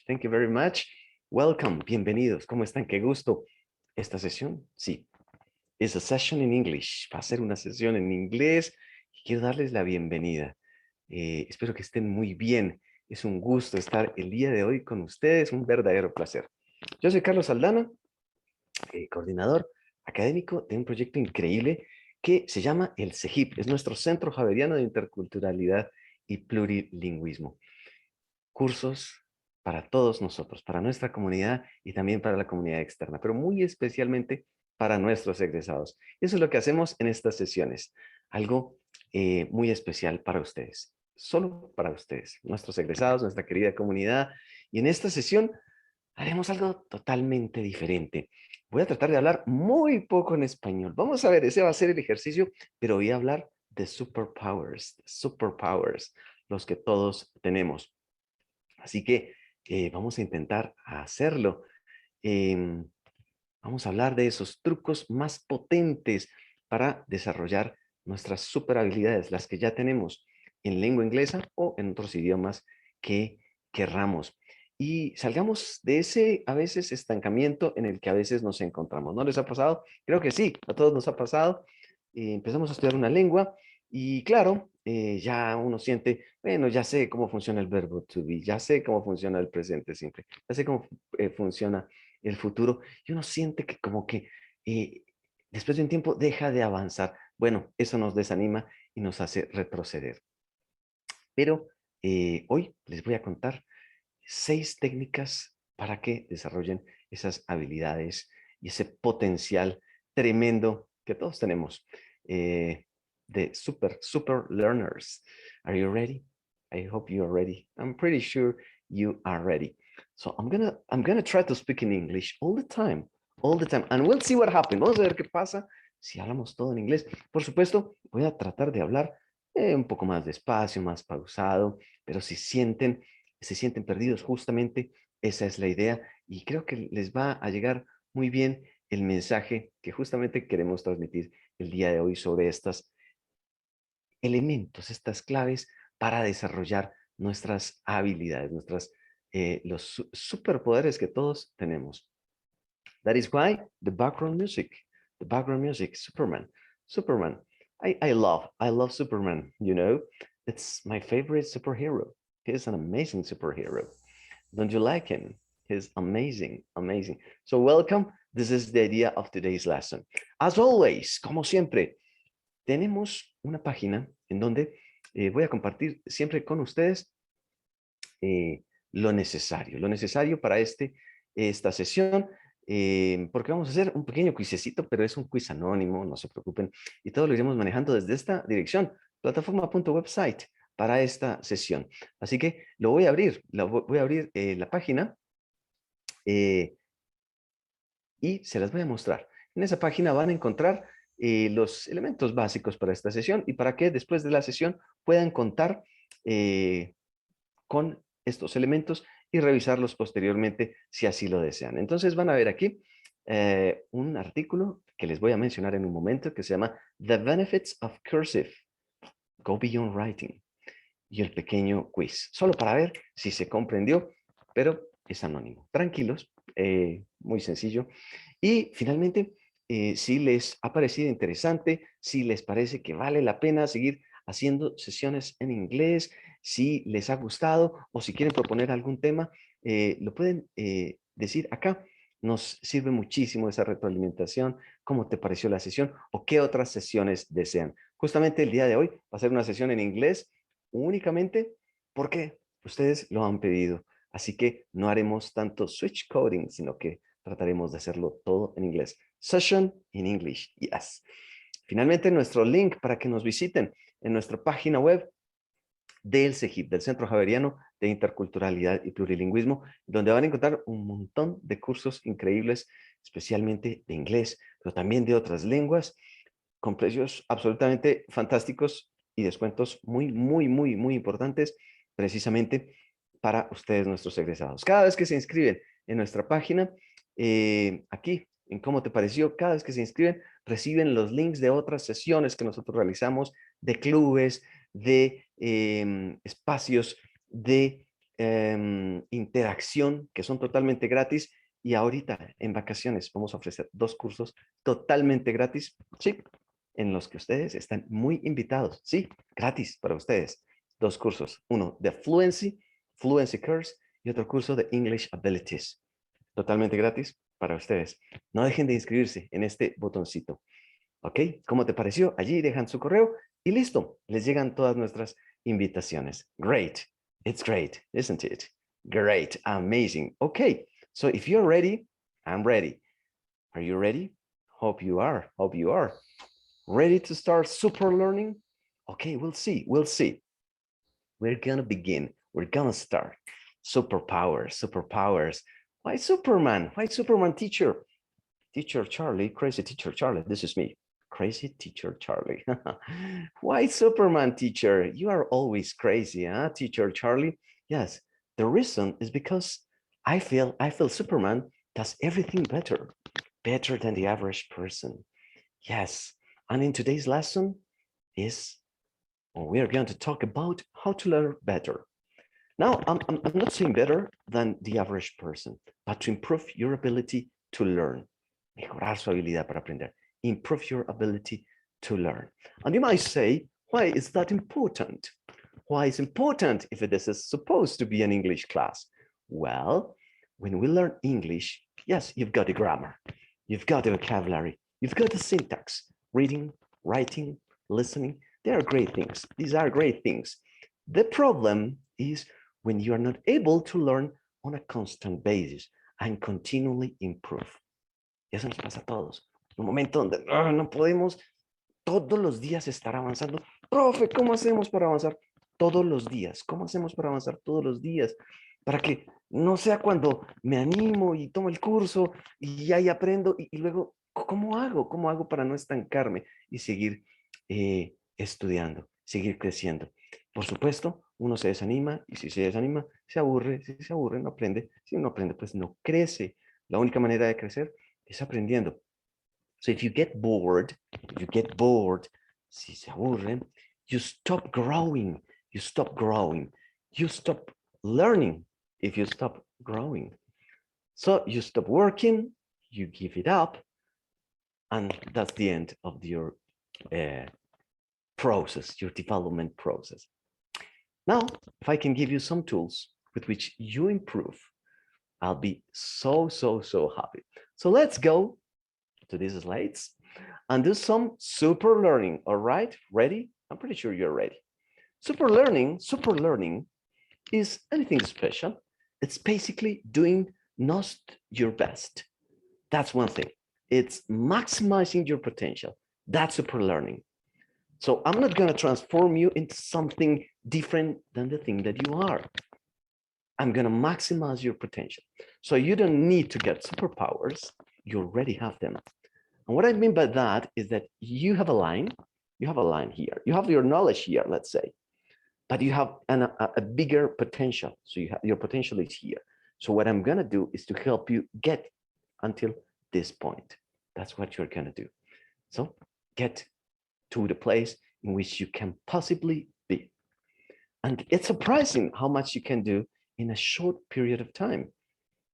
Thank you very much. Welcome. Bienvenidos. ¿Cómo están? Qué gusto. ¿Esta sesión? Sí. Es a session in English. Va a ser una sesión en inglés y quiero darles la bienvenida. Espero que estén muy bien. Es un gusto estar el día de hoy con ustedes. Un verdadero placer. Yo soy Carlos Aldana, coordinador académico de un proyecto increíble que se llama el CEGIP. Es nuestro Centro Javeriano de Interculturalidad y Plurilingüismo. Cursos para todos nosotros, para nuestra comunidad y también para la comunidad externa, pero muy especialmente para nuestros egresados. Eso es lo que hacemos en estas sesiones, algo muy especial para ustedes, solo para ustedes, nuestros egresados, nuestra querida comunidad. Y en esta sesión haremos algo totalmente diferente. Voy a tratar de hablar muy poco en español. Vamos a ver, ese va a ser el ejercicio, pero voy a hablar de superpowers, los que todos tenemos. Así que vamos a intentar hacerlo. Vamos a hablar de esos trucos más potentes para desarrollar nuestras super habilidades, las que ya tenemos en lengua inglesa o en otros idiomas que querramos. Y salgamos de ese a veces estancamiento en el que a veces nos encontramos. ¿No les ha pasado? Creo que sí, a todos nos ha pasado. Empezamos a estudiar una lengua y claro, ya uno siente, bueno, ya sé cómo funciona el verbo to be, ya sé cómo funciona el presente simple, ya sé cómo funciona el futuro, y uno siente que como que después de un tiempo deja de avanzar. Bueno, eso nos desanima y nos hace retroceder. Pero hoy les voy a contar 6 técnicas para que desarrollen esas habilidades y ese potencial tremendo que todos tenemos de super learners. Are you ready? I hope you are ready. I'm pretty sure you are ready. So I'm gonna try to speak in English all the time, and we'll see what happens. Vamos a ver qué pasa si hablamos todo en inglés. Por supuesto, voy a tratar de hablar un poco más despacio, más pausado, pero si se sienten perdidos, justamente esa es la idea y creo que les va a llegar muy bien el mensaje que justamente queremos transmitir el día de hoy sobre estos elementos, estas claves para desarrollar nuestras habilidades, los superpoderes que todos tenemos. That is why the background music, Superman. I love Superman, you know. It's my favorite superhero. He's an amazing superhero. Don't you like him? He's amazing, amazing. So welcome. This is the idea of today's lesson. As always, como siempre, tenemos una página en donde voy a compartir siempre con ustedes lo necesario para esta sesión, porque vamos a hacer un pequeño quizecito, pero es un quiz anónimo, no se preocupen, y todo lo iremos manejando desde esta dirección, plataforma.website, para esta sesión. Así que lo voy a abrir, voy a abrir la página y se las voy a mostrar. En esa página van a encontrar los elementos básicos para esta sesión y para que después de la sesión puedan contar con estos elementos y revisarlos posteriormente si así lo desean. Entonces van a ver aquí un artículo que les voy a mencionar en un momento que se llama The Benefits of Cursive, Go Beyond Writing, y el pequeño quiz, solo para ver si se comprendió, pero es anónimo. Tranquilos, muy sencillo. Y finalmente, si les ha parecido interesante, si les parece que vale la pena seguir haciendo sesiones en inglés, si les ha gustado o si quieren proponer algún tema, lo pueden decir acá. Nos sirve muchísimo esa retroalimentación, cómo te pareció la sesión o qué otras sesiones desean. Justamente el día de hoy va a ser una sesión en inglés únicamente porque ustedes lo han pedido. Así que no haremos tanto switch coding, sino que trataremos de hacerlo todo en inglés. Session in English, yes. Finalmente, nuestro link para que nos visiten en nuestra página web del CEGIP, del Centro Javeriano de Interculturalidad y Plurilingüismo, donde van a encontrar un montón de cursos increíbles, especialmente de inglés, pero también de otras lenguas, con precios absolutamente fantásticos y descuentos muy importantes, precisamente para ustedes, nuestros egresados. Cada vez que se inscriben en nuestra página, aquí, en cómo te pareció, cada vez que se inscriben, reciben los links de otras sesiones que nosotros realizamos, de clubes, de espacios, de interacción, que son totalmente gratis. Y ahorita, en vacaciones, vamos a ofrecer 2 cursos totalmente gratis, sí, en los que ustedes están muy invitados, sí, gratis para ustedes. 2 cursos, uno de Fluency Course, y otro curso de English Abilities, totalmente gratis para ustedes. No dejen de inscribirse en este botoncito. ¿Ok? ¿Cómo te pareció? Allí dejan su correo y listo. Les llegan todas nuestras invitaciones. Great. It's great, isn't it? Great. Amazing. Okay. So if you're ready, I'm ready. Are you ready? Hope you are. Hope you are. Ready to start super learning? Okay, we'll see. We'll see. We're going to begin. We're going to start. Superpowers. Superpowers. Why Superman? Why Superman, teacher? Teacher Charlie, crazy teacher Charlie. This is me. Crazy teacher Charlie. Why Superman, teacher? You are always crazy, huh, teacher Charlie? Yes, the reason is because I feel Superman does everything better than the average person. Yes, and in today's lesson we are going to talk about how to learn better. Now, I'm not saying better than the average person, but to improve your ability to learn. Mejorar su habilidad para aprender. Improve your ability to learn. And you might say, why is that important? Why is important if this is supposed to be an English class? Well, when we learn English, yes, you've got the grammar, you've got the vocabulary, you've got the syntax, reading, writing, listening. They are great things. These are great things. The problem is when you are not able to learn on a constant basis and continually improve. Eso nos pasa a todos. Un momento donde no podemos todos los días estar avanzando. Profe, ¿cómo hacemos para avanzar todos los días? ¿Cómo hacemos para avanzar todos los días? Para que no sea cuando me animo y tomo el curso y ahí aprendo y luego, ¿cómo hago? ¿Cómo hago para no estancarme y seguir estudiando, seguir creciendo? Por supuesto, uno se desanima y si se desanima, se aburre. Si se aburre, no aprende. Si no aprende, pues no crece. La única manera de crecer es aprendiendo. So if you get bored, si se aburren, you stop growing, you stop learning if you stop growing. So you stop working, you give it up, and that's the end of your process, your development process. Now, if I can give you some tools with which you improve, I'll be so happy. So let's go to these slides and do some super learning. All right, ready? I'm pretty sure you're ready. Super learning is anything special. It's basically doing not your best. That's one thing. It's maximizing your potential. That's super learning. So I'm not going to transform you into something different than the thing that you are. I'm going to maximize your potential. So you don't need to get superpowers. You already have them. And what I mean by that is that you have a line here. You have your knowledge here, let's say, but you have a bigger potential. So your potential is here. So what I'm going to do is to help you get until this point. That's what you're going to do. So get to the place in which you can possibly be. And it's surprising how much you can do in a short period of time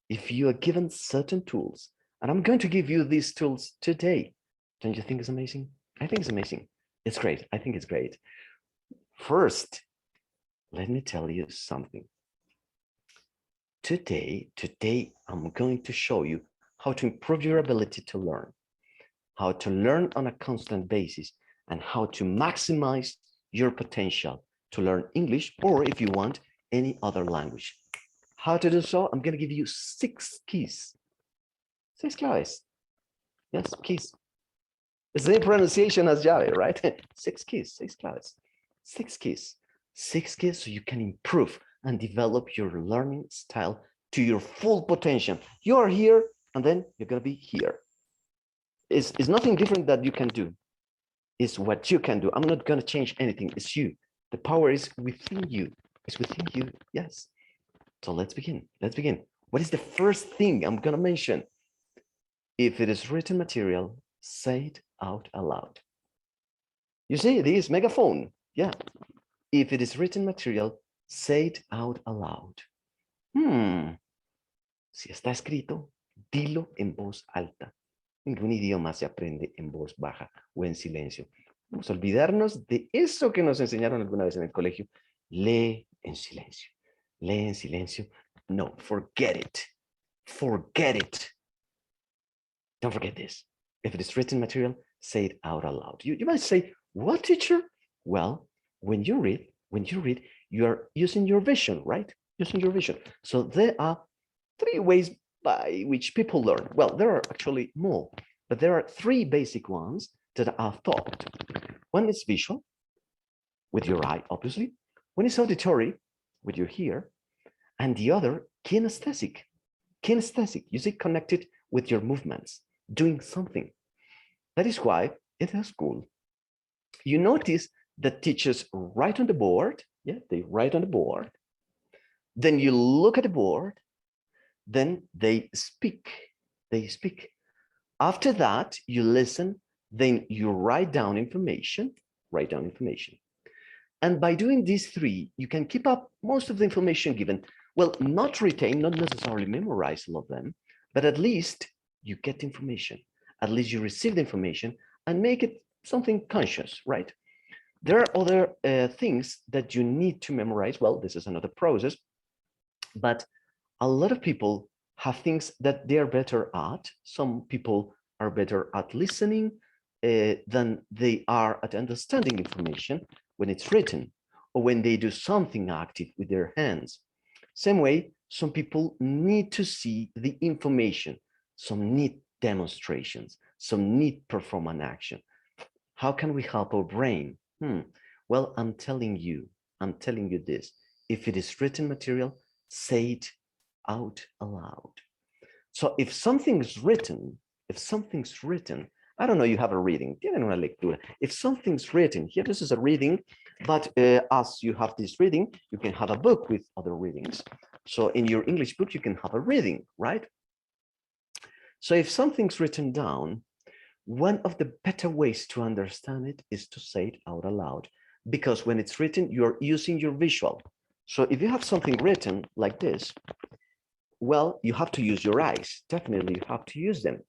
if you are given certain tools. And I'm going to give you these tools today. Don't you think it's amazing? I think it's amazing. It's great. I think it's great. First, let me tell you something. Today, I'm going to show you how to improve your ability to learn, how to learn on a constant basis, and how to maximize your potential to learn English, or if you want, any other language. How to do so? I'm going to give you 6 keys. 6 claves. Yes, keys. The same pronunciation as llave, right? 6 keys, 6 claves. 6 keys. 6 keys so you can improve and develop your learning style to your full potential. You're here, and then you're going to be here. It's nothing different that you can do. It's what you can do. I'm not going to change anything. It's you. The power is within you. It's within you. Yes. So let's begin. Let's begin. What is the first thing I'm going to mention? If it is written material, say it out aloud. You see, this megaphone. Yeah. If it is written material, say it out aloud. Si está escrito, dilo en voz alta. Ningún idioma se aprende en voz baja o en silencio. Vamos a olvidarnos de eso que nos enseñaron alguna vez en el colegio. Lee en silencio. Lee en silencio. No, forget it. Forget it. Don't forget this. If it is written material, say it out aloud. You might say, what, teacher? Well, when you read, you are using your vision, right? Using your vision. So there are 3 ways by which people learn. Well, there are actually more, but there are 3 basic ones that are taught. One is visual, with your eye, obviously. One is auditory, with your ear, and the other, kinesthetic. Kinesthetic, you see, connected with your movements, doing something. That is why in a school, you notice that teachers write on the board. Yeah, they write on the board. Then you look at the board. Then they speak. They speak. After that, you listen. Then you write down information. Write down information. And by doing these 3, you can keep up most of the information given. Well, not retain, not necessarily memorize all of them, but at least you get information. At least you receive the information and make it something conscious, right? There are other things that you need to memorize. Well, this is another process, but a lot of people have things that they are better at. Some people are better at listening than they are at understanding information when it's written or when they do something active with their hands. Same way, some people need to see the information. Some need demonstrations. Some need perform an action. How can we help our brain? Well, I'm telling you this. If it is written material, say it out aloud. So if something's written, I don't know, you have a reading. If something's written, here this is a reading, but as you have this reading, you can have a book with other readings. So in your English book, you can have a reading, right? So if something's written down, one of the better ways to understand it is to say it out aloud, because when it's written, you're using your visual. So if you have something written like this, well, you have to use your eyes. Definitely, you have to use them,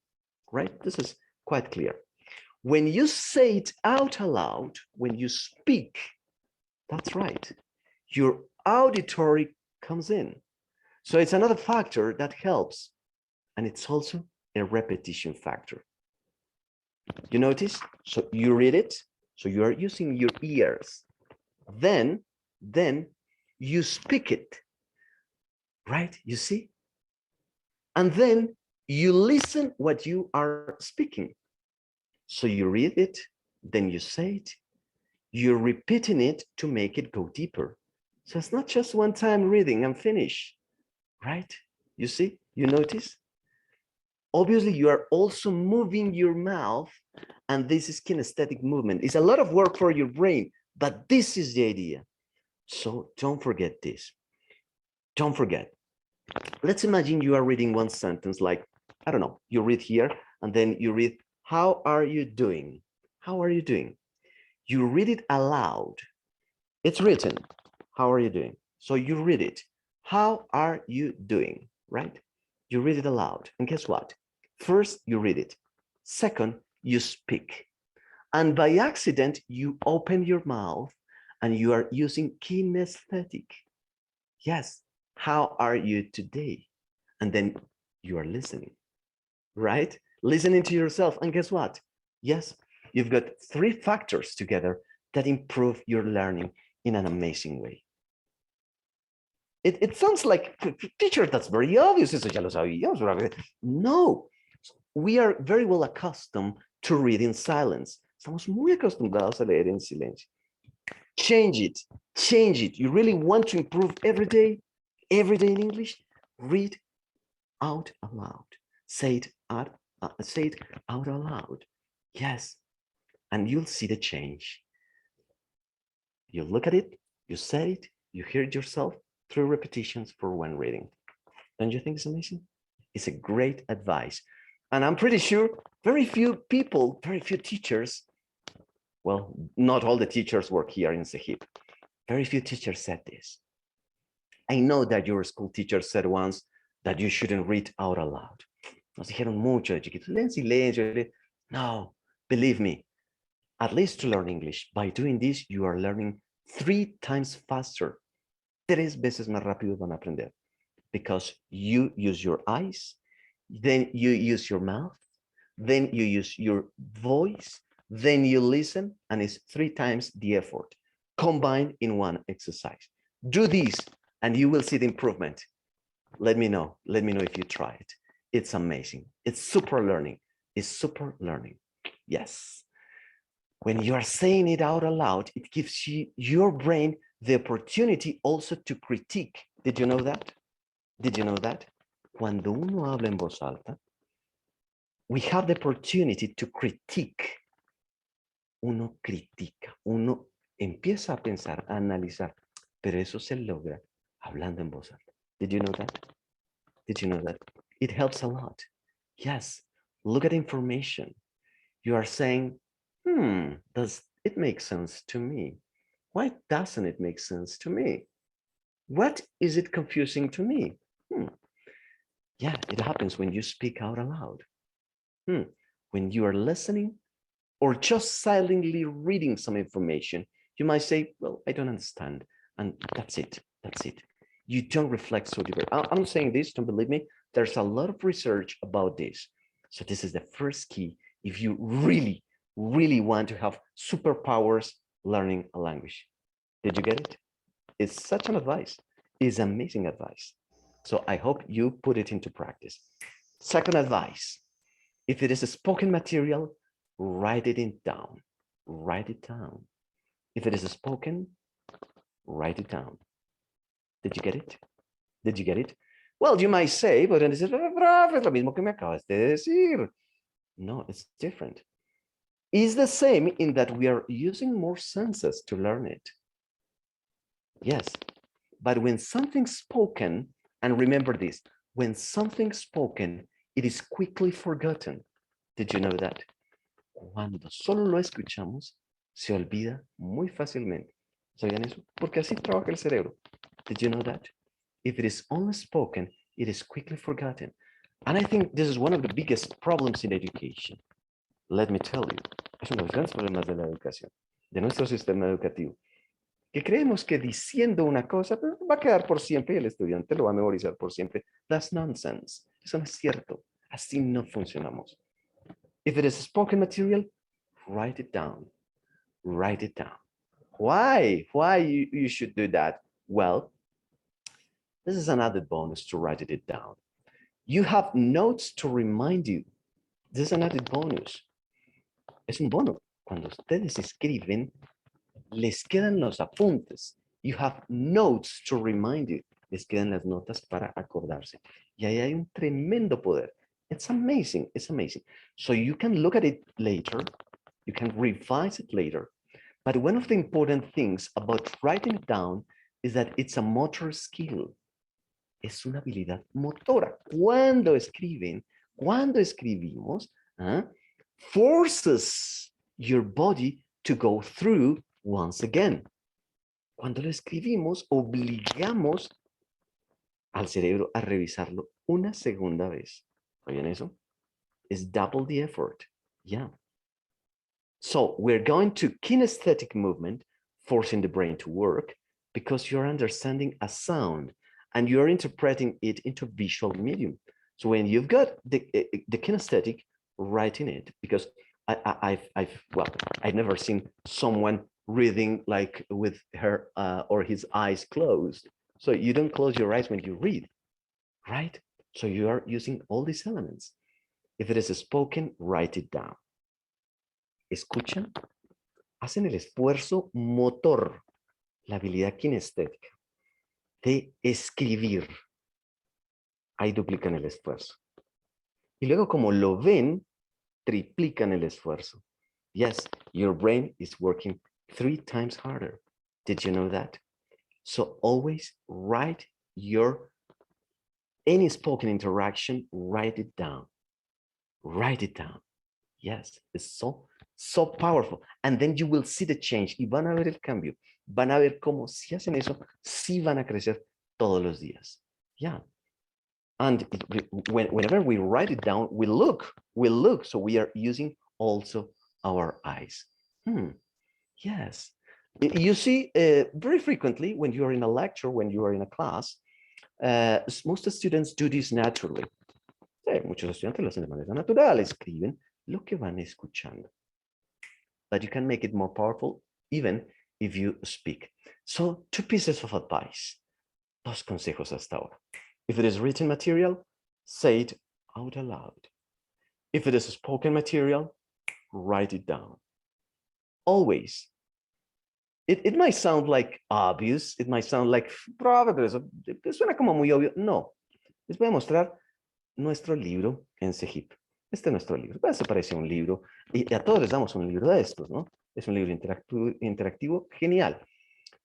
right? This is quite clear. When you say it out aloud, when you speak, that's right, your auditory comes in. So it's another factor that helps, and it's also a repetition factor. You notice? So you read it, so you are using your ears. Then you speak it, right? You see? And then you listen what you are speaking. So you read it, then you say it, you're repeating it to make it go deeper. So it's not just one time reading and finish, right? You see, you notice? Obviously, you are also moving your mouth, and this is kinesthetic movement. It's a lot of work for your brain, but this is the idea. So don't forget this. Don't forget. Let's imagine you are reading one sentence like, I don't know, you read here, and then you read, how are you doing? How are you doing? You read it aloud. It's written. How are you doing? So you read it. How are you doing? Right? You read it aloud. And guess what? First, you read it. Second, you speak. And by accident, you open your mouth and you are using kinesthetic. Yes. How are you today? And then you are listening, right? Listening to yourself. And guess what? Yes, you've got 3 factors together that improve your learning in an amazing way. It sounds like, teacher, that's very obvious. No, we are very well accustomed to read in silence. Estamos muy acostumbrados a leer en silencio. Change it, change it. You really want to improve every day in English? Read out aloud. Say it out aloud. Yes, and you'll see the change. You look at it, you say it, you hear it yourself through repetitions for one reading. Don't you think it's amazing? It's a great advice. And I'm pretty sure very few people, very few teachers, well, not all the teachers work here in Sahib. Very few teachers said this. I know that your school teacher said once that you shouldn't read out aloud. Nos dijeron mucho de chiquitos, leen silencio. No, believe me, at least to learn English, by doing this, you are learning 3 times faster. 3 veces más rápido van a aprender. Because you use your eyes, then you use your mouth, then you use your voice, then you listen, and it's 3 times the effort combined in one exercise. Do this, and you will see the improvement. Let me know. Let me know if you try it. It's amazing. It's super learning. It's super learning. Yes. When you are saying it out aloud, it gives your brain the opportunity also to critique. Did you know that? Did you know that? Cuando uno habla en voz alta, we have the opportunity to critique. Uno critica, uno empieza a pensar, a analizar, pero eso se logra hablando en voz alta. Did you know that? Did you know that? It helps a lot. Yes, look at information. You are saying, does it make sense to me? Why doesn't it make sense to me? What is it confusing to me? Yeah, it happens when you speak out aloud. When you are listening or just silently reading some information, you might say, well, I don't understand. And that's it. That's it. You don't reflect so deeper. I'm saying this, don't believe me. There's a lot of research about this. So this is the first key if you really, really want to have superpowers learning a language. Did you get it? It's such an advice. It's amazing advice. So I hope you put it into practice. Second advice, if it is a spoken material, write it down. Write it down. If it is a spoken, write it down. Did you get it? Did you get it? Well, you might say, but then es lo mismo que me acabas de decir. No, it's different. It's the same in that we are using more senses to learn it. Yes, but when something's spoken, and remember this, when something's spoken, it is quickly forgotten. Did you know that? Cuando solo lo escuchamos, se olvida muy fácilmente. ¿Sabían eso? Porque así trabaja el cerebro. Did you know that? If it is only spoken, it is quickly forgotten. And I think this is one of the biggest problems in education. Let me tell you, es uno de los grandes problemas de la educación, de nuestro sistema educativo. Que creemos que diciendo una cosa va a quedar por siempre y el estudiante lo va a memorizar por siempre. That's nonsense. Eso no es cierto. Así no funcionamos. If it is spoken material, write it down. Write it down. Why? Why you should do that? Well, this is an added bonus to writing it down. You have notes to remind you. This is an added bonus. Es un bono. Cuando ustedes escriben, les quedan los apuntes. You have notes to remind you. Les quedan las notas para acordarse. Y ahí hay un tremendo poder. It's amazing. It's amazing. So you can look at it later. You can revise it later. But one of the important things about writing it down is that it's a motor skill. Es una habilidad motora. Cuando escriben, cuando escribimos, forces your body to go through once again. Cuando lo escribimos, obligamos al cerebro a revisarlo una segunda vez. ¿Oyen eso? It's double the effort. Yeah. So we're going to kinesthetic movement, forcing the brain to work, because you're understanding a sound and you're interpreting it into visual medium. So when you've got the kinesthetic, writing it, because I've never seen someone reading like with her or his eyes closed. So you don't close your eyes when you read, right? So you are using all these elements. If it is spoken, write it down. ¿Escuchan? Hacen el esfuerzo motor, la habilidad kinestética de escribir. Ahí duplican el esfuerzo. Y luego como lo ven, triplican el esfuerzo. Yes, your brain is working 3 times harder. Did you know that? So always write any spoken interaction, write it down. Write it down. Yes, it's so powerful. And then you will see the change. Y van a ver el cambio. Van a ver cómo si hacen eso, sí van a crecer todos los días. Yeah. And whenever we write it down, we look. So we are using also our eyes. Yes. You see, very frequently when you are in a lecture, when you are in a class, most students do this naturally. Sí, muchos estudiantes lo hacen de manera natural, escriben lo que van escuchando. But you can make it more powerful even if you speak. So, 2 pieces of advice. 2 consejos hasta ahora. If it is written material, say it out aloud. If it is spoken material, write it down. Always. It might sound like obvious, it might sound like, pero eso suena como muy obvio. No, les voy a mostrar nuestro libro en Cegip. Este es nuestro libro. Se parece a un libro. Y a todos les damos un libro de estos, ¿no? Es un libro interactivo genial.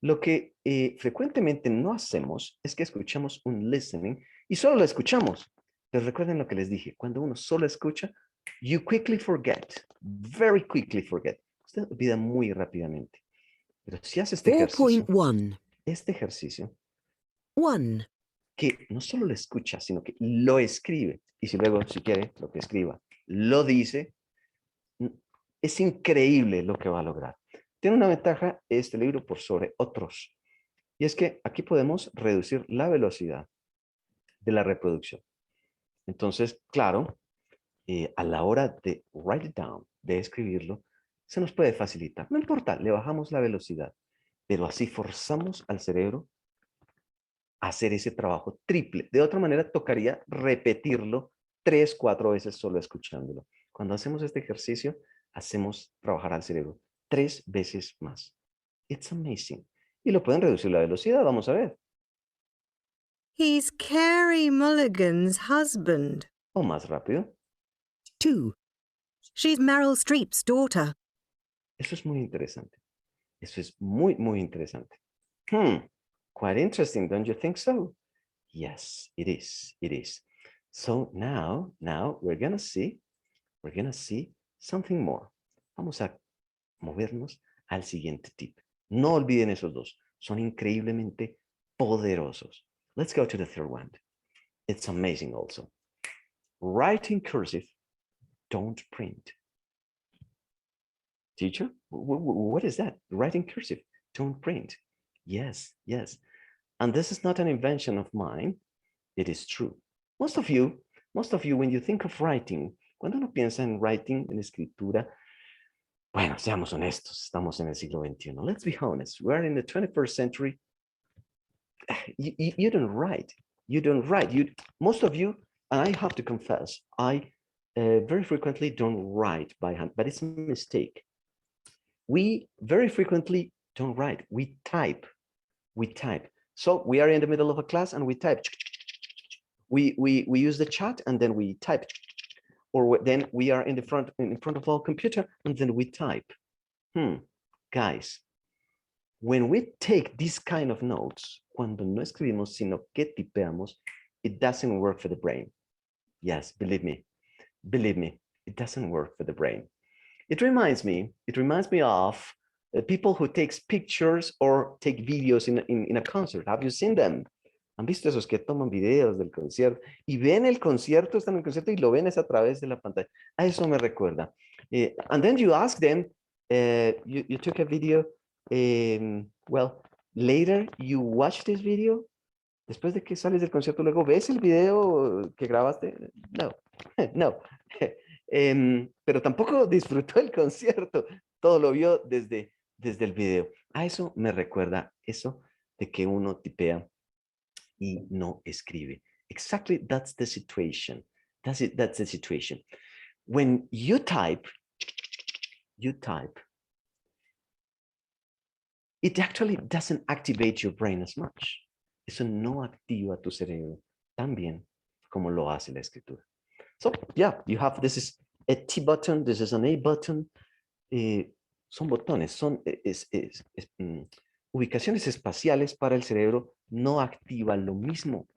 Lo que frecuentemente no hacemos es que escuchamos un listening y solo lo escuchamos. Pero recuerden lo que les dije. Cuando uno solo escucha, you quickly forget. Very quickly forget. Usted olvida muy rápidamente. Pero si hace este ejercicio, 4.1. este ejercicio, 1. que no solo lo escucha, sino que lo escribe. Y si luego, si quiere, lo que escriba, lo dice, es increíble lo que va a lograr. Tiene una ventaja este libro por sobre otros. Y es que aquí podemos reducir la velocidad de la reproducción. Entonces, claro, a la hora de write it down, de escribirlo, se nos puede facilitar. No importa, le bajamos la velocidad, pero así forzamos al cerebro a hacer ese trabajo triple. De otra manera, tocaría repetirlo 3, 4 veces solo escuchándolo. Cuando hacemos este ejercicio, hacemos trabajar al cerebro 3 veces más. It's amazing. Y lo pueden reducir la velocidad, vamos a ver. He's Carey Mulligan's husband. O más rápido. 2. She's Meryl Streep's daughter. Eso es muy interesante. Eso es muy, muy interesante. Quite interesting, don't you think so? Yes, it is. It is. So now we're gonna see something more. Vamos a movernos al siguiente tip. No olviden esos 2. Son increíblemente poderosos. Let's go to the third one. It's amazing also. Write in cursive, don't print. Teacher, what is that? Write in cursive, don't print. Yes. And this is not an invention of mine. It is true. Most of you, when you think of writing, cuando uno piensa en writing, en escritura, bueno, seamos honestos, estamos en el siglo XXI. Let's be honest. We're in the 21st century. You don't write. Most of you, and I have to confess, I very frequently don't write by hand, but it's a mistake. We very frequently don't write. We type. So we are in the middle of a class and we type. We use the chat and then we type. Or then we are in front of our computer and then we type. Guys, when we take this kind of notes, cuando no escribimos, sino que tipeamos, it doesn't work for the brain. Yes, believe me, it doesn't work for the brain. It reminds me of people who takes pictures or take videos in a concert. Have you seen them? ¿Han visto esos que toman videos del concierto y ven el concierto, están en el concierto y lo ven es a través de la pantalla? A eso me recuerda. And then you ask them, you took a video, well, later you watch this video. Después de que sales del concierto, luego ves el video que grabaste. No. Pero tampoco disfrutó el concierto. Todo lo vio desde el video. A eso me recuerda eso de que uno tipea y no escribe. Exactly, that's the situation. That's the situation. When you type, it actually doesn't activate your brain as much. Eso no activa tu cerebro tan bien como lo hace la escritura. So, yeah, this is a T button, this is an A button. Son botones, son ubicaciones espaciales para el cerebro. No activa lo mismo.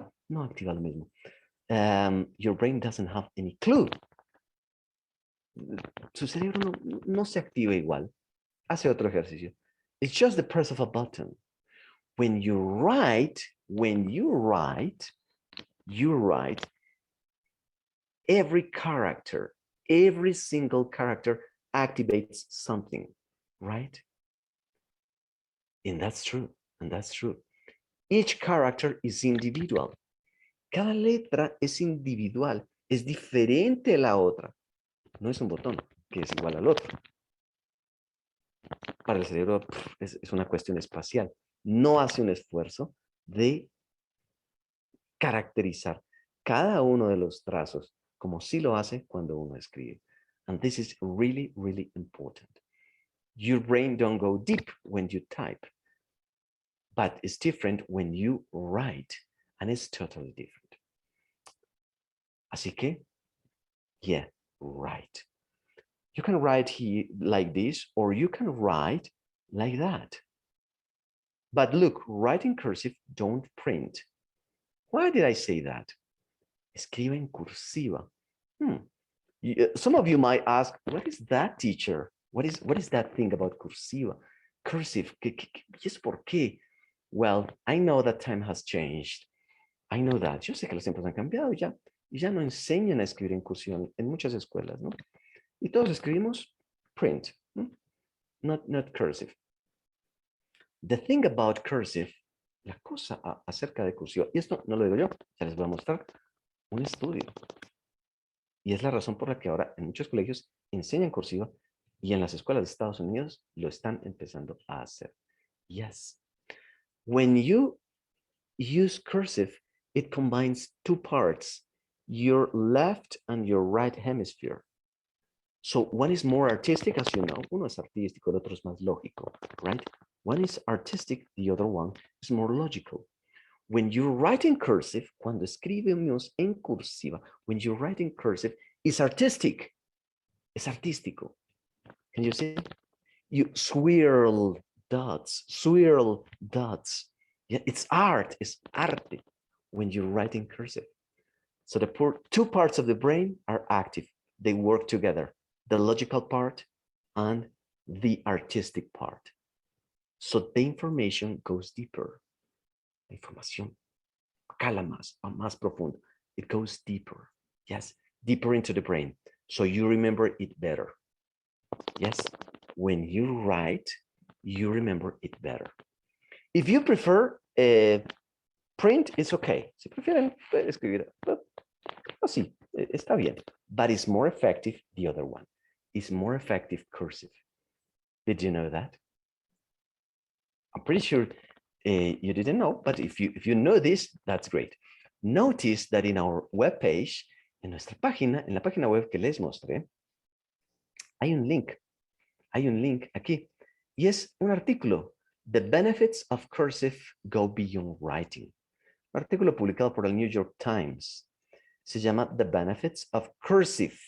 Your brain doesn't have any clue. Su cerebro no se activa igual. Hace otro ejercicio. It's just the press of a button. when you write, you write every character, every single character activates something, right? And that's true, and that's true. Each character is individual. Cada letra es individual, es diferente a la otra. No es un botón que es igual al otro. Para el cerebro es una cuestión espacial. No hace un esfuerzo de caracterizar cada uno de los trazos como sí lo hace cuando uno escribe. And this is really, really important. Your brain don't go deep when you type, but it's different when you write, and it's totally different. Así que, yeah, write. You can write here like this, or you can write like that. But look, write in cursive, don't print. Why did I say that? Escribe en cursiva. Some of you might ask, what is that, teacher? What is that thing about cursiva? Cursive, ¿qué es por qué? Well, I know that time has changed. I know that. Yo sé que los tiempos han cambiado y ya no enseñan a escribir en cursiva en muchas escuelas, ¿no? Y todos escribimos print, not cursive. The thing about cursive, la cosa acerca de cursiva, y esto no lo digo yo, ya les voy a mostrar un estudio. Y es la razón por la que ahora en muchos colegios enseñan cursiva y en las escuelas de Estados Unidos lo están empezando a hacer. Yes. When you use cursive, it combines two parts, your left and your right hemisphere. So one is more artistic, as you know. Uno es artístico, el otro es más lógico, right? One is artistic, the other one is more logical. When you write in cursive, cuando escribimos en cursiva, when you write in cursive, it's artistic. Es artístico. Can you see? You swirl dots. Yeah, it's art, it's arte when you write in cursive. So the two parts of the brain are active. They work together, the logical part and the artistic part. So the information goes deeper. La información cala más profundo. It goes deeper. Yes, deeper into the brain. So you remember it better. Yes, when you write, you remember it better. If you prefer print, it's okay. Si prefieren escribir así, está bien. But it's more effective, the other one. It's more effective cursive. Did you know that? I'm pretty sure you didn't know, but if you know this, that's great. Notice that in our web page, en nuestra página, en la página web que les mostré, hay un link aquí, y es un artículo, The Benefits of Cursive Go Beyond Writing. Un artículo publicado por el New York Times. Se llama The Benefits of Cursive.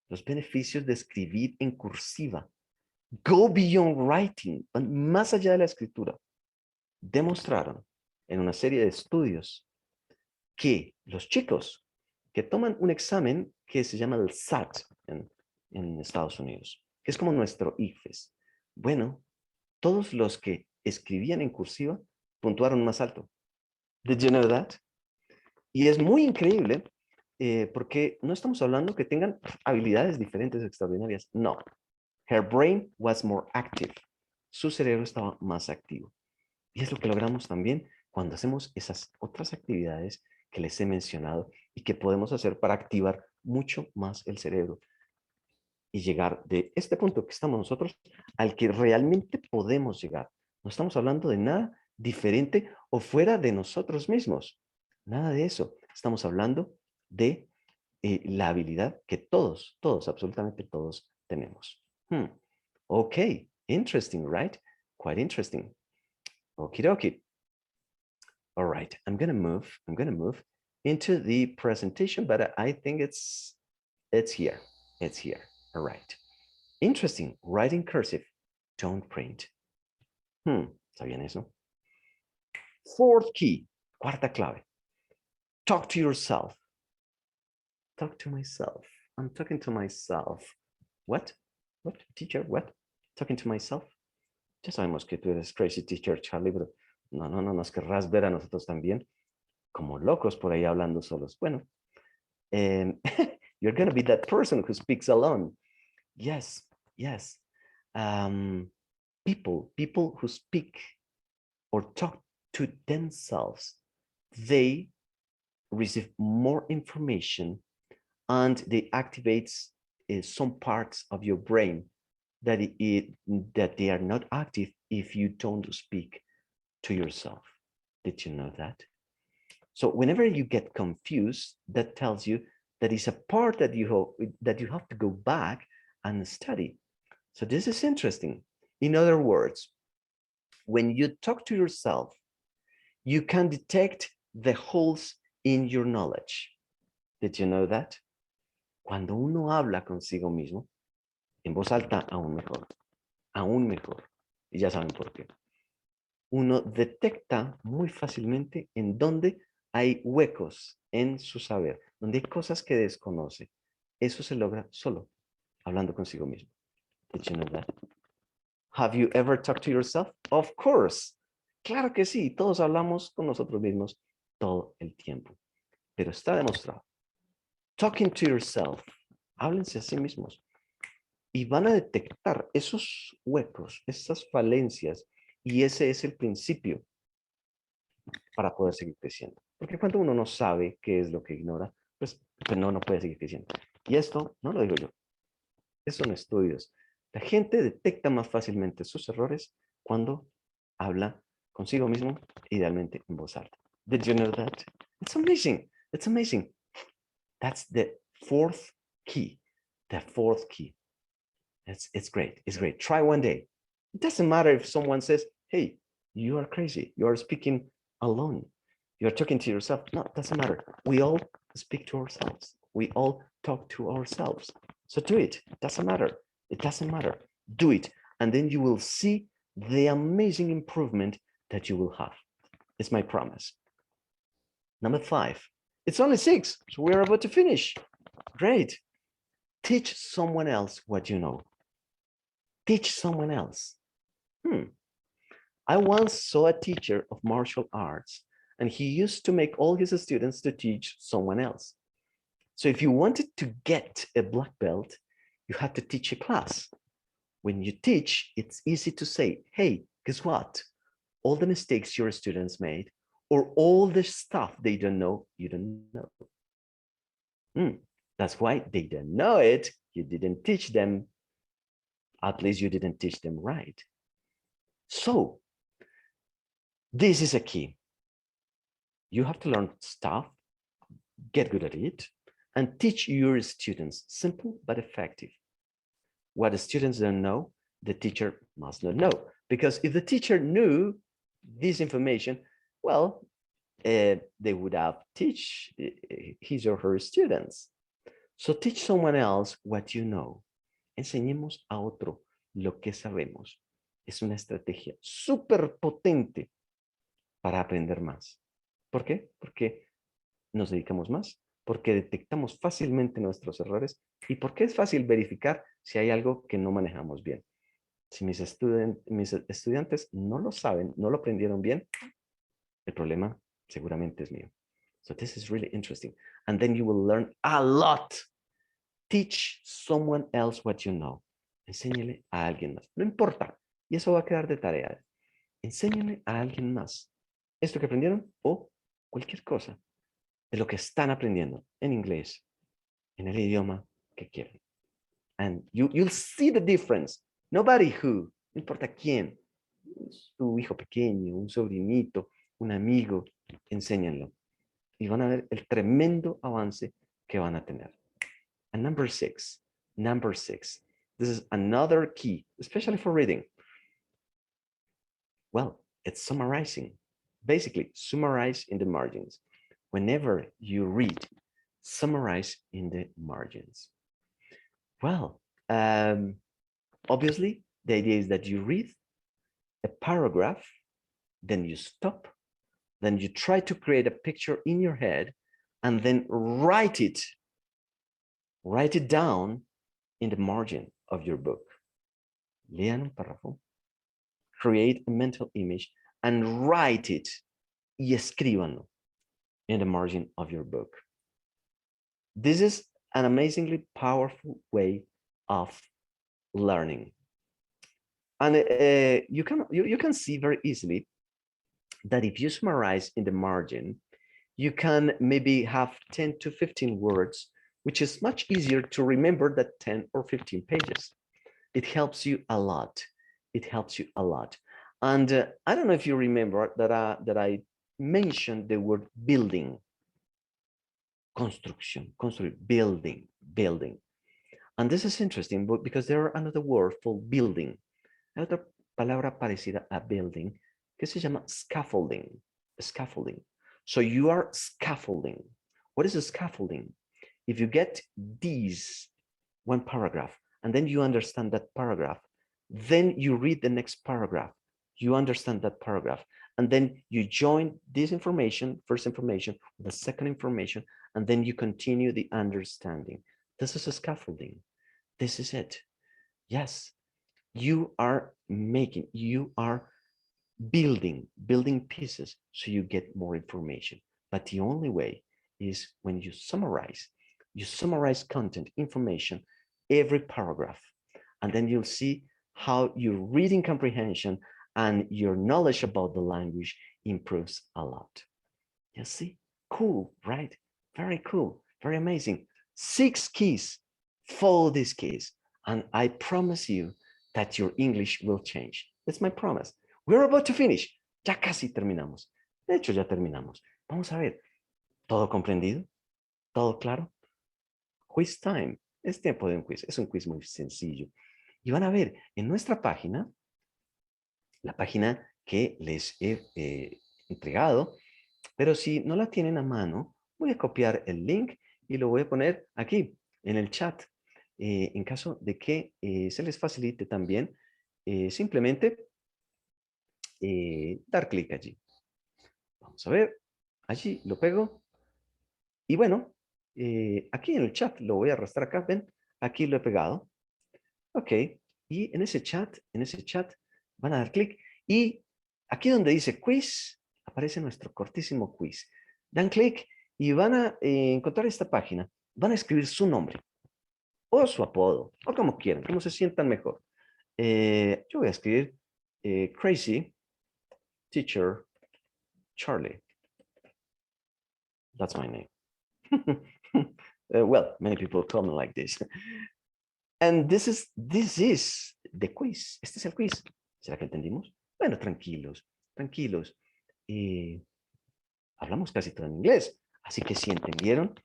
Los beneficios de escribir en cursiva. Go beyond writing. Van más allá de la escritura. Demostraron en una serie de estudios que los chicos que toman un examen que se llama el SAT en Estados Unidos, que es como nuestro IFES. Bueno, todos los que escribían en cursiva puntuaron más alto. Did you know that? Y es muy increíble porque no estamos hablando que tengan habilidades diferentes extraordinarias. No. Her brain was more active. Su cerebro estaba más activo. Y es lo que logramos también cuando hacemos esas otras actividades que les he mencionado y que podemos hacer para activar mucho más el cerebro y llegar de este punto que estamos nosotros al que realmente podemos llegar. No estamos hablando de nada diferente o fuera de nosotros mismos. Nada de eso. Estamos hablando de la habilidad que todos, absolutamente todos tenemos. Okay, interesting, right? Quite interesting. Okie dokie. All right, I'm gonna move into the presentation, but I think it's here. It's here. All right. Interesting. Writing cursive. Don't print. ¿Está bien eso? Fourth key. Cuarta clave. Talk to yourself. Talk to myself. I'm talking to myself. What? What? Teacher, what? Talking to myself? Ya sabemos que tú eres crazy teacher, Charlie, pero No, no, no, nos querrás ver a nosotros también como locos por ahí hablando solos. Bueno, you're going to be that person who speaks alone. Yes, yes. People who speak or talk to themselves, they receive more information and they activate some parts of your brain that that they are not active if you don't speak to yourself. Did you know that? So whenever you get confused, that tells you that it's a part that you have to go back and study. So this is interesting. In other words, when you talk to yourself, you can detect the holes in your knowledge. Did you know that? Cuando uno habla consigo mismo, en voz alta, aún mejor, aún mejor. Y ya saben por qué. Uno detecta muy fácilmente en dónde hay huecos en su saber, donde hay cosas que desconoce. Eso se logra solo, hablando consigo mismo. Did you know that? Have you ever talked to yourself? Of course. Claro que sí, todos hablamos con nosotros mismos todo el tiempo. Pero está demostrado. Talking to yourself. Háblense a sí mismos. Y van a detectar esos huecos, esas falencias. Y ese es el principio para poder seguir creciendo. Porque cuando uno no sabe qué es lo que ignora, pues no puede seguir creciendo. Y esto no lo digo yo. Esos son estudios. La gente detecta más fácilmente sus errores cuando habla consigo mismo, idealmente en voz alta. Did you know that? It's amazing. It's amazing. That's the fourth key. The fourth key. It's great. It's great. Try one day. It doesn't matter if someone says, hey, you are crazy. You are speaking alone. You're talking to yourself. No, it doesn't matter. We all speak to ourselves. We all talk to ourselves. So do it. It doesn't matter. It doesn't matter. Do it. And then you will see the amazing improvement that you will have. It's my promise. Number 5. It's only 6, so we're about to finish. Great. Teach someone else what you know. Teach someone else. I once saw a teacher of martial arts, and he used to make all his students to teach someone else. So if you wanted to get a black belt, you had to teach a class. When you teach, it's easy to say, hey, guess what? All the mistakes your students made, or all the stuff they don't know, you don't know. That's why they don't know it. You didn't teach them. At least you didn't teach them right. So this is a key. You have to learn stuff, get good at it, and teach your students. Simple but effective. What the students don't know, the teacher must not know. Because if the teacher knew this information, well, they would have teach his or her students. So teach someone else what you know. Enseñemos a otro lo que sabemos. Es una estrategia súper potente para aprender más. ¿Por qué? Porque nos dedicamos más, porque detectamos fácilmente nuestros errores y porque es fácil verificar si hay algo que no manejamos bien. Si mis estudiantes no lo saben, no lo aprendieron bien, el problema seguramente es mío. So this is really interesting. And then you will learn a lot. Teach someone else what you know. Enséñale a alguien más. No importa. Y eso va a quedar de tarea. Enséñale a alguien más esto que aprendieron o cualquier cosa de lo que están aprendiendo en inglés, en el idioma que quieren. And you'll see the difference. Nobody who, no importa quién, su hijo pequeño, un sobrinito, un amigo, enséñenlo. Y van a ver el tremendo avance que van a tener. And number six, this is another key, especially for reading. Well, it's summarizing. Basically, summarize in the margins. Whenever you read, summarize in the margins. Well, obviously, the idea is that you read a paragraph, then you stop, then you try to create a picture in your head, and then write it down in the margin of your book. Lean un párrafo, create a mental image, and write it. Y escríbanlo in the margin of your book. This is an amazingly powerful way of learning. And you can see very easily that if you summarize in the margin, you can maybe have 10 to 15 words, which is much easier to remember than 10 or 15 pages. It helps you a lot. It helps you a lot. And I don't know if you remember that I mentioned the word building. Construction, building. And this is interesting because there are another word for building. Hay otra palabra parecida a building que se llama scaffolding. Scaffolding. So you are scaffolding. What is a scaffolding? If you get these one paragraph and then you understand that paragraph, then you read the next paragraph, you understand that paragraph, and then you join this information, first information, with the second information, and then you continue the understanding. This is a scaffolding. This is it. Yes, you are building pieces so you get more information. But the only way is when you summarize content, information, every paragraph, and then you'll see how your reading comprehension and your knowledge about the language improves a lot. You see? Cool, right? Very cool, very amazing. 6 keys. Follow these keys, and I promise you that your English will change. That's my promise. We're about to finish. Ya casi terminamos. De hecho, ya terminamos. Vamos a ver. ¿Todo comprendido? ¿Todo claro? Quiz time. Es tiempo de un quiz. Es un quiz muy sencillo. Y van a ver en nuestra página, la página que les he entregado, pero si no la tienen a mano, voy a copiar el link y lo voy a poner aquí en el chat. En caso de que se les facilite también, simplemente dar clic allí. Vamos a ver, allí lo pego. Y bueno, aquí en el chat lo voy a arrastrar acá, ven, aquí lo he pegado. Ok, y en ese chat van a dar clic y aquí donde dice quiz, aparece nuestro cortísimo quiz. Dan clic y van a encontrar esta página. Van a escribir su nombre o su apodo, o como quieran, como se sientan mejor. Yo voy a escribir Crazy Teacher Charlie. That's my name. Well, many people call me like this. And this is the quiz. Este es el quiz. ¿Será que entendimos? Bueno, tranquilos. Hablamos casi todo en inglés. Así que si entendieron,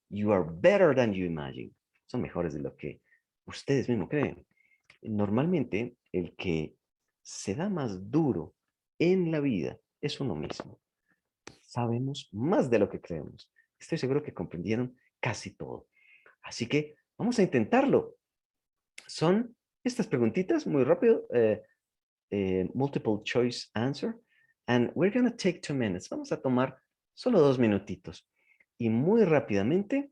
you are better than you imagine. Son mejores de lo que ustedes mismos creen. Normalmente, el que se da más duro en la vida es uno mismo. Sabemos más de lo que creemos. Estoy seguro que comprendieron casi todo. Así que vamos a intentarlo. Son estas preguntitas muy rápido. Multiple choice answer. And we're going to take 2 minutes. Vamos a tomar solo 2 minutitos. Y muy rápidamente,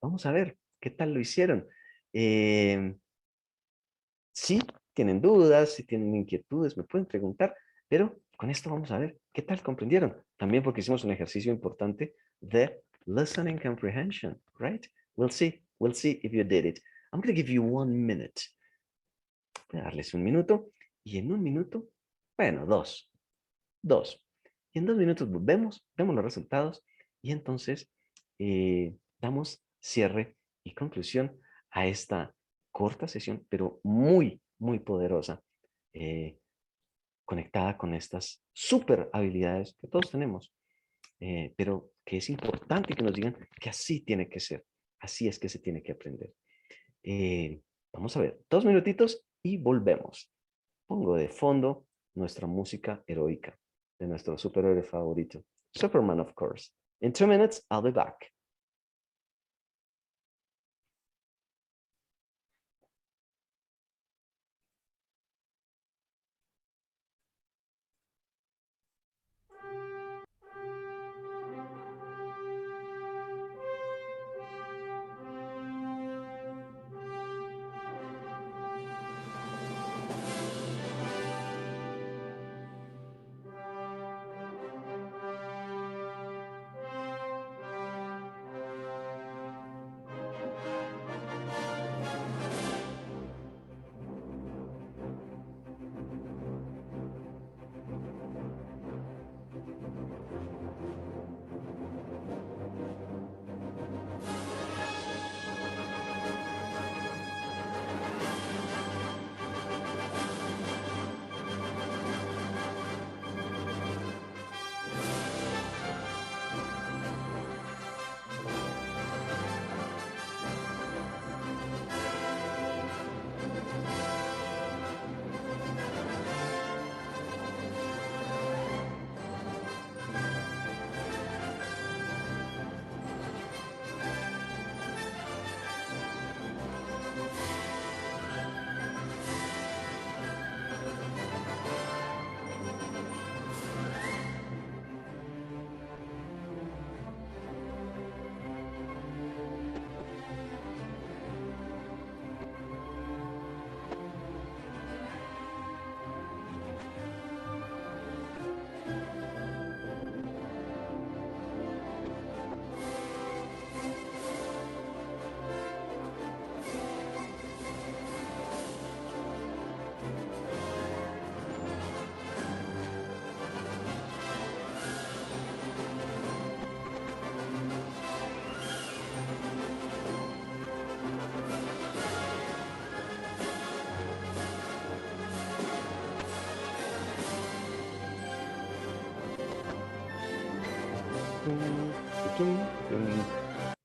vamos a ver qué tal lo hicieron. Si tienen dudas, si tienen inquietudes, me pueden preguntar. Pero con esto vamos a ver qué tal comprendieron. También porque hicimos un ejercicio importante de listening comprehension, right? We'll see if you did it. I'm going to give you 1 minute. Voy a darles 1 minuto y en 1 minuto, bueno, 2. Y en 2 minutos vemos los resultados y entonces damos cierre y conclusión a esta corta sesión, pero muy, muy poderosa, conectada con estas super habilidades que todos tenemos, pero que es importante que nos digan que así tiene que ser, así es que se tiene que aprender. Vamos a ver, 2 minutitos y volvemos. Pongo de fondo nuestra música heroica de nuestro superhéroe favorito, Superman, of course. In 2 minutes, I'll be back.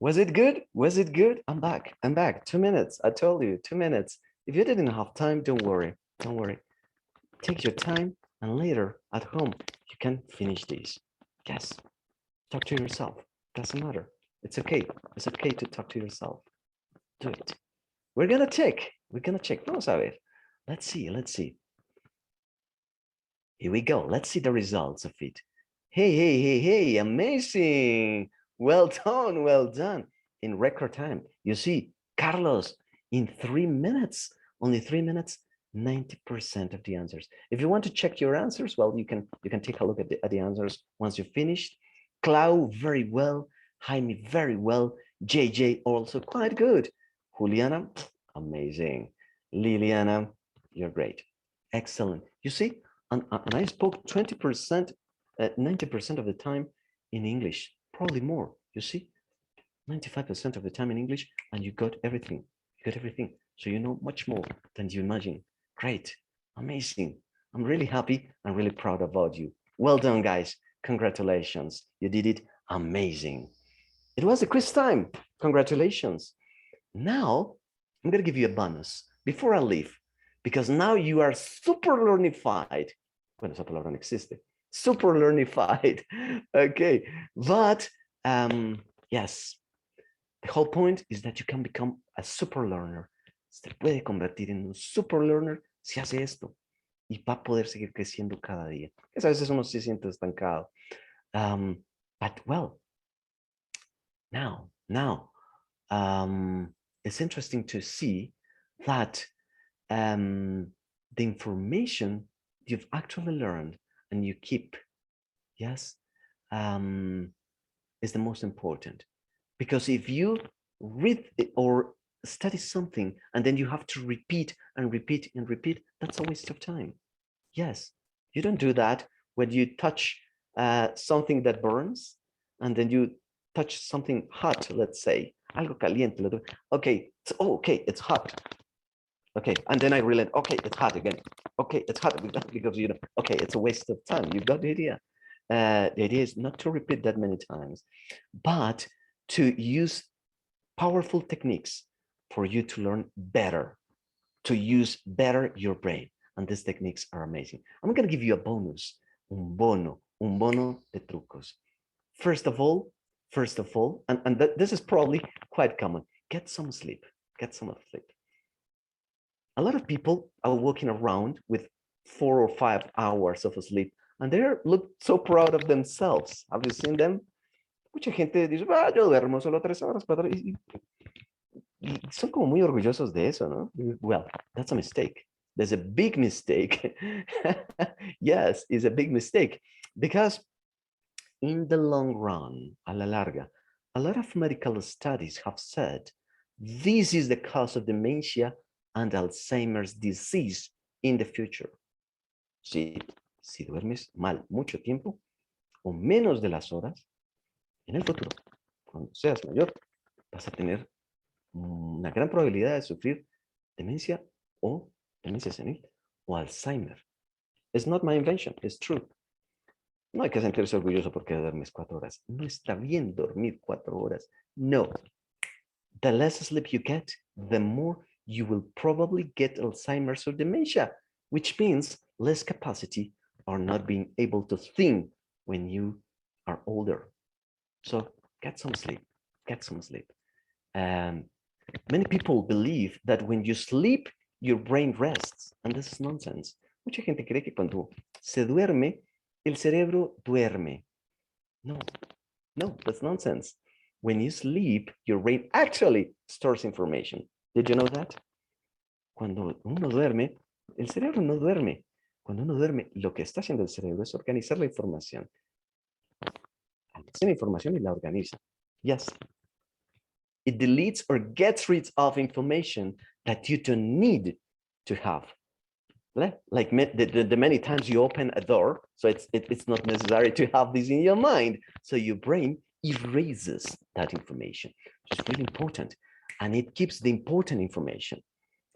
Was it good? Was it good? I'm back. I'm back. 2 minutes. I told you, 2 minutes. If you didn't have time, don't worry. Don't worry. Take your time, and later at home, you can finish these. Yes. Talk to yourself. Doesn't matter. It's okay. It's okay to talk to yourself. Do it. We're gonna check. We're gonna check. Vamos a ver. Let's see. Let's see. Here we go. Let's see the results of it. Hey, hey, hey, hey, amazing. Well done, well done. In record time. You see, Carlos, in 3 minutes, only 3 minutes, 90% of the answers. If you want to check your answers, well, you can take a look at the answers once you've finished. Clau, very well. Jaime, very well. JJ, also quite good. Juliana, amazing. Liliana, you're great. Excellent. You see, and I spoke 20%, 90% of the time in English, probably more. You see, 95% of the time in English, and you got everything. You got everything. So you know much more than you imagine. Great, amazing. I'm really happy and really proud about you. Well done, guys. Congratulations. You did it amazing. It was a quiz time. Congratulations. Now, I'm going to give you a bonus before I leave, because now you are super learnified. Bueno, esa palabra no existe. Super learnified. Okay, but yes, the whole point is that you can become a super learner. Se puede convertir en un super learner si hace esto y va a poder seguir creciendo cada día. A veces uno se siente estancado. But well, now, it's interesting to see that the information you've actually learned and you keep, yes, is the most important. Because if you read or study something and then you have to repeat and repeat and repeat, that's a waste of time. Yes, you don't do that when you touch something that burns and then you touch something hot, let's say, algo caliente. Okay, okay, it's hot. Okay, and then I realized, okay, it's hot again. Okay, it's hot because, you know, okay, it's a waste of time. You got the idea. The idea is not to repeat that many times, but to use powerful techniques for you to learn better, to use better your brain. And these techniques are amazing. I'm going to give you a bonus, un bono de trucos. First of all, and this is probably quite common, get some sleep, get some sleep. A lot of people are walking around with 4 or 5 hours of sleep, and they look so proud of themselves. Have you seen them? Mucha gente dice, yo duermo solo 3 horas, 4 horas, y son como muy orgullosos de eso, ¿no? Well, that's a mistake. There's a big mistake. Yes, it's a big mistake, because in the long run, a la larga, a lot of medical studies have said this is the cause of dementia and Alzheimer's disease in the future. Si duermes mal mucho tiempo o menos de las horas, en el futuro, cuando seas mayor, vas a tener una gran probabilidad de sufrir demencia o demencia senil o Alzheimer. It's not my invention, it's true. No hay que sentirse orgulloso porque duermes 4 horas. No está bien dormir 4 horas. No. The less sleep you get, the more you will probably get Alzheimer's or dementia, which means less capacity or not being able to think when you are older. So get some sleep, get some sleep. Many people believe that when you sleep, your brain rests, and this is nonsense. Mucha gente cree que cuando se duerme, el cerebro duerme. No, that's nonsense. When you sleep, your brain actually stores information. Did you know that? Cuando uno duerme, el cerebro no duerme. Cuando uno duerme, lo que está haciendo el cerebro es organizar la información. Almacena información y la organiza. Yes. It deletes or gets rid of information that you don't need to have. Like the many times you open a door, so it's not necessary to have this in your mind. So your brain erases that information, which is really important, and it keeps the important information.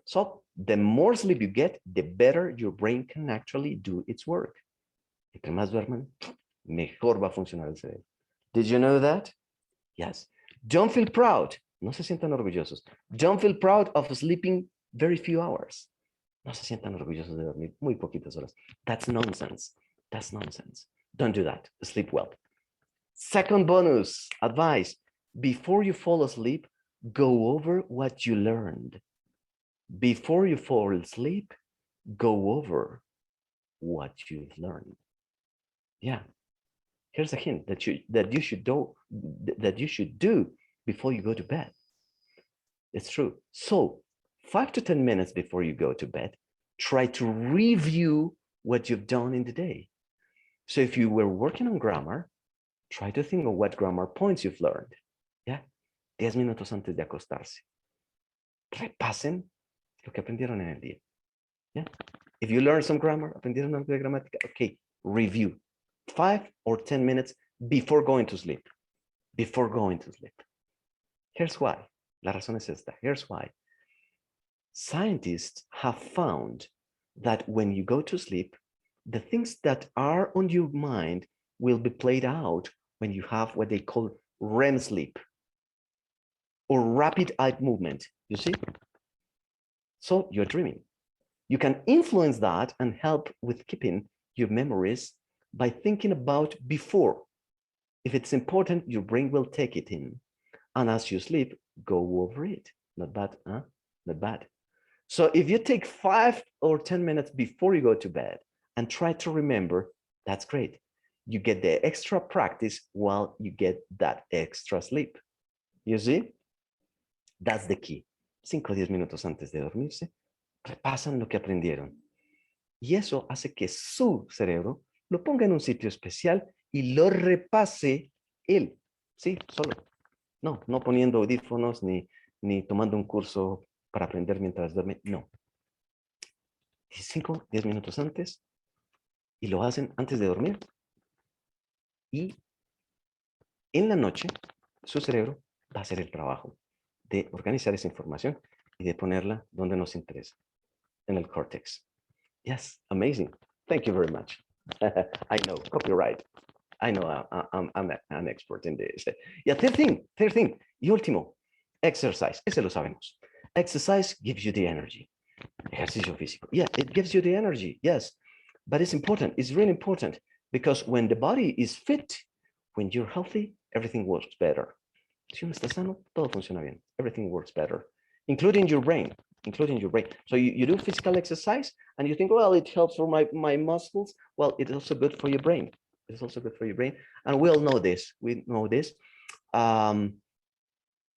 So the more sleep you get, the better your brain can actually do its work. Entre más duerman, mejor va a funcionar el cerebro. Did you know that? Yes. Don't feel proud. No se sientan orgullosos. Don't feel proud of sleeping very few hours. No se sientan orgullosos de dormir muy poquitas horas. That's nonsense. That's nonsense. Don't do that. Sleep well. Second bonus advice. Before you fall asleep, go over what you learned. Before you fall asleep, go over what you've learned. Yeah. Here's a hint that you should do before you go to bed. It's true. So 5 to 10 minutes before you go to bed, try to review what you've done in the day. So if you were working on grammar, try to think of what grammar points you've learned. Yeah. 10 minutos antes de acostarse. Repasen lo que aprendieron en el día. Yeah. If you learn some grammar, aprendieron algo de gramática, okay, review. 5 or 10 minutes before going to sleep. Before going to sleep. Here's why. La razón es esta. Here's why. Scientists have found that when you go to sleep, the things that are on your mind will be played out when you have what they call REM sleep or rapid eye movement. You see? So you're dreaming. You can influence that and help with keeping your memories by thinking about before. If it's important, your brain will take it in. And as you sleep, go over it. Not bad, huh? Not bad. So if you take 5 or 10 minutes before you go to bed and try to remember, that's great. You get the extra practice while you get that extra sleep. You see? That's the key. 5 o 10 minutos antes de dormirse, repasan lo que aprendieron. Y eso hace que su cerebro lo ponga en un sitio especial y lo repase él. Sí, solo. No poniendo audífonos ni tomando un curso para aprender mientras duerme. No. 5, 10 minutos antes y lo hacen antes de dormir. Y en la noche, su cerebro va a hacer el trabajo de organizar esa información y de ponerla donde nos interesa, en el cortex. Yes, amazing. Thank you very much. I know, copyright. I know I'm an expert in this. Yeah, third thing, y último, exercise. Ese lo sabemos. Exercise gives you the energy. Ejercicio físico. Yeah, it gives you the energy, yes. But it's important, it's really important, because when the body is fit, when you're healthy, everything works better. Si uno está sano, todo funciona bien. Everything works better, including your brain. So you do physical exercise and you think, well, it helps for my muscles. Well, it's also good for your brain. It's also good for your brain. And we all know this. We know this.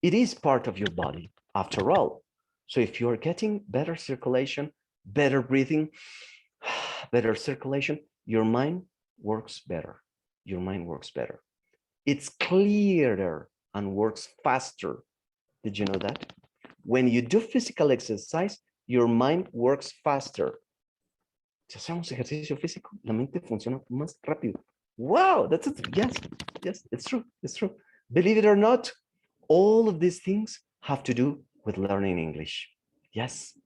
It is part of your body, after all. So if you're getting better circulation, better breathing, better circulation, your mind works better. Your mind works better. It's clearer and works faster. Did you know that? When you do physical exercise, your mind works faster. Si hacemos ejercicio físico, la mente funciona más rápido. Wow, that's it. Yes, it's true. It's true. Believe it or not, all of these things have to do with learning English. Yes.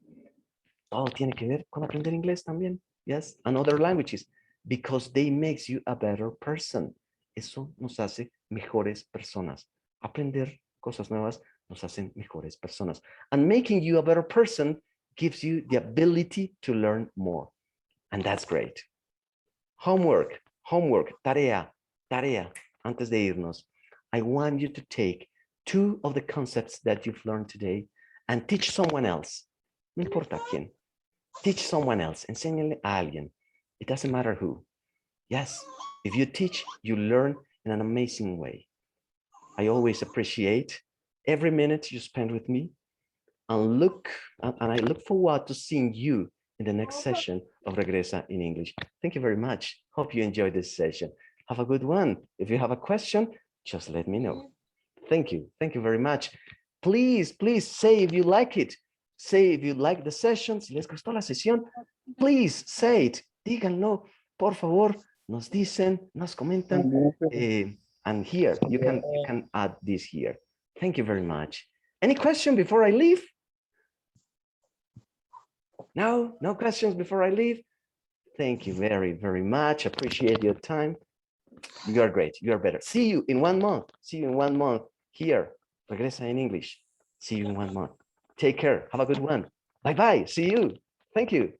Todo tiene que ver con aprender inglés también. Yes, and other languages, because they makes you a better person. Eso nos hace mejores personas. Aprender cosas nuevas nos hacen mejores personas. And making you a better person gives you the ability to learn more. And that's great. Homework, tarea. Antes de irnos, I want you to take 2 of the concepts that you've learned today and teach someone else. No importa quién. Teach someone else. Enséñale a alguien. It doesn't matter who. Yes, if you teach, you learn in an amazing way. I always appreciate every minute you spend with me and I look forward to seeing you in the next session of Regresa in English. Thank you very much. Hope you enjoyed this session. Have a good one. If you have a question, just let me know. Thank you. Thank you very much. Please say if you like it. Say if you like the session. Si les gustó la sesión, please say it. Díganlo, por favor. Nos dicen, nos comentan. And here, you can add this here. Thank you very much. Any question before I leave? No questions before I leave? Thank you very, very much. Appreciate your time. You are great. You are better. See you in 1 month. See you in 1 month here. Regresa in English. See you in 1 month. Take care. Have a good one. Bye-bye. See you. Thank you.